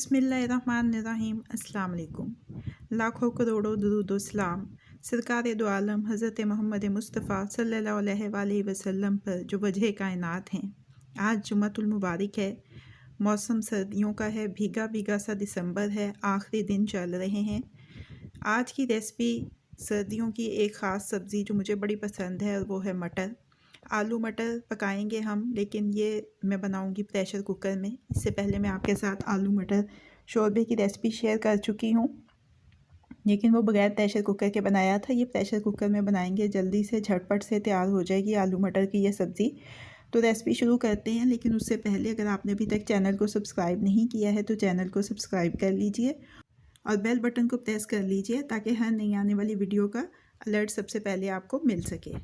बिस्मिल्लाहिर्रहमानिर्रहीम। अस्सलाम वालेकुम। लाखों करोड़ों दुरूद व सलाम सरकार दो आलम हज़रत मोहम्मद मुस्तफ़ा सल्लल्लाहु अलैहि वसल्लम पर जो वजह कायनात हैं। आज जुम्मतुल मुबारक है। मौसम सर्दियों का है, भीगा भीगा सा दिसंबर है, आखिरी दिन चल रहे हैं। आज की रेसिपी सर्दियों की एक ख़ास सब्ज़ी जो मुझे बड़ी पसंद है और वो है मटर। आलू मटर पकाएंगे हम, लेकिन ये मैं बनाऊंगी प्रेशर कुकर में। इससे पहले मैं आपके साथ आलू मटर शोरबे की रेसिपी शेयर कर चुकी हूँ, लेकिन वो बगैर प्रेशर कुकर के बनाया था। ये प्रेशर कुकर में बनाएंगे, जल्दी से झटपट से तैयार हो जाएगी आलू मटर की ये सब्ज़ी। तो रेसिपी शुरू करते हैं, लेकिन उससे पहले अगर आपने अभी तक चैनल को सब्सक्राइब नहीं किया है तो चैनल को सब्सक्राइब कर लीजिए और बेल बटन को प्रेस कर लीजिए ताकि हर नई आने वाली वीडियो का अलर्ट सबसे पहले आपको मिल सके।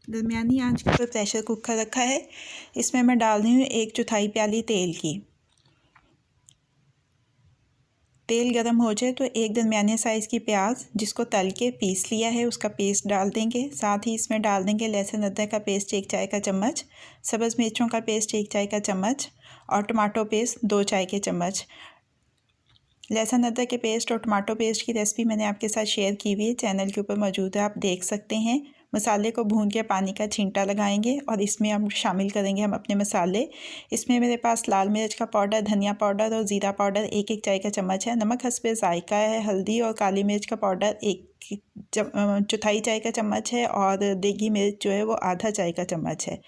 दरमियानी आंच पर प्रेशर कुकर रखा है। इसमें मैं डाल रही हूँ 1/4 प्याली तेल की। तेल गरम हो जाए तो एक दरमियाने साइज़ की प्याज जिसको तल के पीस लिया है उसका पेस्ट डाल देंगे। साथ ही इसमें डाल देंगे लहसुन अदरक का पेस्ट 1 चाय का चम्मच, सब्ज़ मिर्चों का पेस्ट 1 चाय का चम्मच और टमाटो पेस्ट 2 चाय के चम्मच। लहसुन अदरक के पेस्ट और टमाटो पेस्ट की रेसिपी मैंने आपके साथ शेयर की हुई है, चैनल के ऊपर मौजूद है, आप देख सकते हैं। मसाले को भून के पानी का छींटा लगाएंगे और इसमें हम शामिल करेंगे हम अपने मसाले। इसमें मेरे पास लाल मिर्च का पाउडर, धनिया पाउडर और ज़ीरा पाउडर 1-1 चाय का चम्मच है। नमक हस्बे ज़ायका है। हल्दी और काली मिर्च का पाउडर 1/4 चाय का चम्मच है और देगी मिर्च जो है वो आधा चाय का चम्मच है।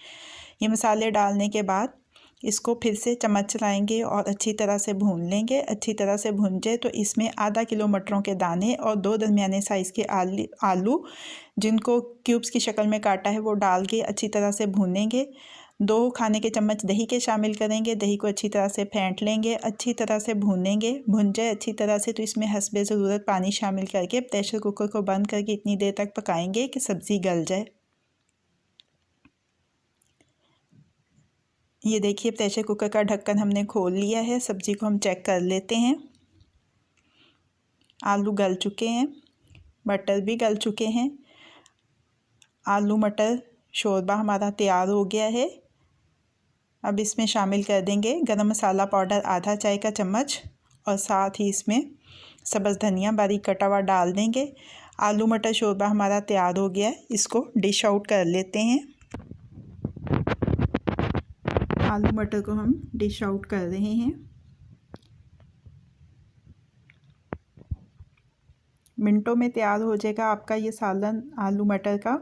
ये मसाले डालने के बाद इसको फिर से चम्मच चलाएंगे और अच्छी तरह से भून लेंगे। अच्छी तरह से भून जाए तो इसमें आधा किलो मटरों के दाने और 2 दरमियाने साइज़ के आलू जिनको क्यूब्स की शक्ल में काटा है वो डाल के अच्छी तरह से भूनेंगे। 2 खाने के चम्मच दही के शामिल करेंगे। दही को अच्छी तरह से फेंट लेंगे, अच्छी तरह से भूनेंगे। भुन जाए अच्छी तरह से तो इसमें हस्बे ज़रूरत पानी शामिल करके प्रेशर कुकर को बंद करके इतनी देर तक पकाएंगे कि सब्ज़ी गल जाए। ये देखिए प्रेशर कुकर का ढक्कन हमने खोल लिया है। सब्ज़ी को हम चेक कर लेते हैं। आलू गल चुके हैं, मटर भी गल चुके हैं। आलू मटर शोरबा हमारा तैयार हो गया है। अब इसमें शामिल कर देंगे गरम मसाला पाउडर आधा चाय का चम्मच और साथ ही इसमें सब्ज़ धनिया बारीक कटा हुआ डाल देंगे। आलू मटर शोरबा हमारा तैयार हो गया है। इसको डिश आउट कर लेते हैं। आलू मटर को हम डिश आउट कर रहे हैं। मिनटों में तैयार हो जाएगा आपका ये सालन आलू मटर का।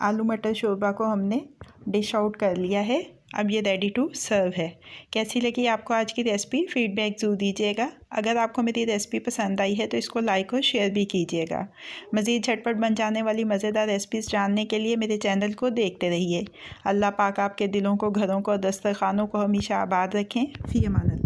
आलू मटर शोरबा को हमने डिश आउट कर लिया है। अब ये रेडी टू सर्व है। कैसी लगी आपको आज की रेसिपी, फीडबैक ज़रूर दीजिएगा। अगर आपको मेरी रेसिपी पसंद आई है तो इसको लाइक और शेयर भी कीजिएगा। मज़ीद झटपट बन जाने वाली मज़ेदार रेसिपीज़ जानने के लिए मेरे चैनल को देखते रहिए। अल्लाह पाक आपके दिलों को, घरों को और दस्तरखानों को हमेशा आबाद रखें। फ़ी अमान अल्लाह।